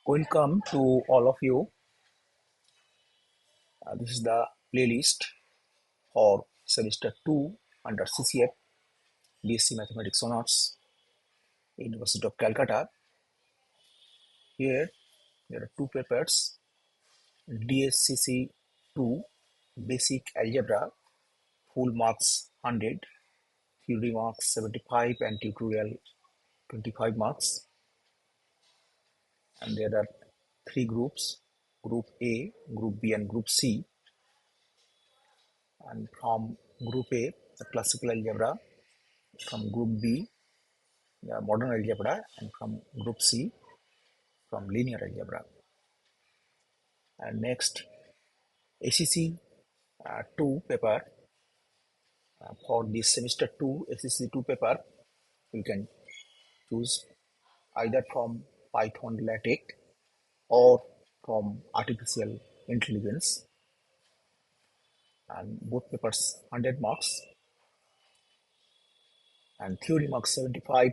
Welcome to all of you. This is the playlist for semester 2 under CCF, B.Sc Mathematics Honors, University of Calcutta. Here there are two papers, DSCC 2, Basic Algebra, full marks 100, theory marks 75 and tutorial 25 marks. And there are three groups, Group A, Group B and Group C. And from Group A, the classical algebra, from Group B, the modern algebra, and from Group C, from linear algebra. And next, ACC 2 paper, for this semester 2 ACC 2 paper, you can choose either from Python Latex or from artificial intelligence, and both papers 100 marks, and theory marks 75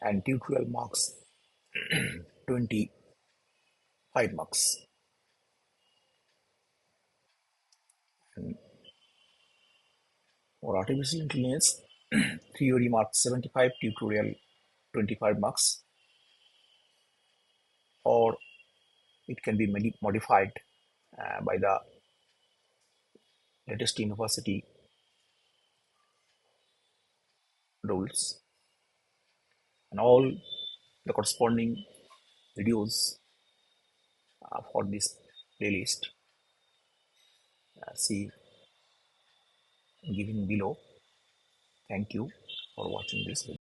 and tutorial marks 25 marks. And for artificial intelligence, theory marks 75, tutorial 25 marks, or it can be modified by the latest university rules. And all the corresponding videos for this playlist see given below. Thank you for watching this video.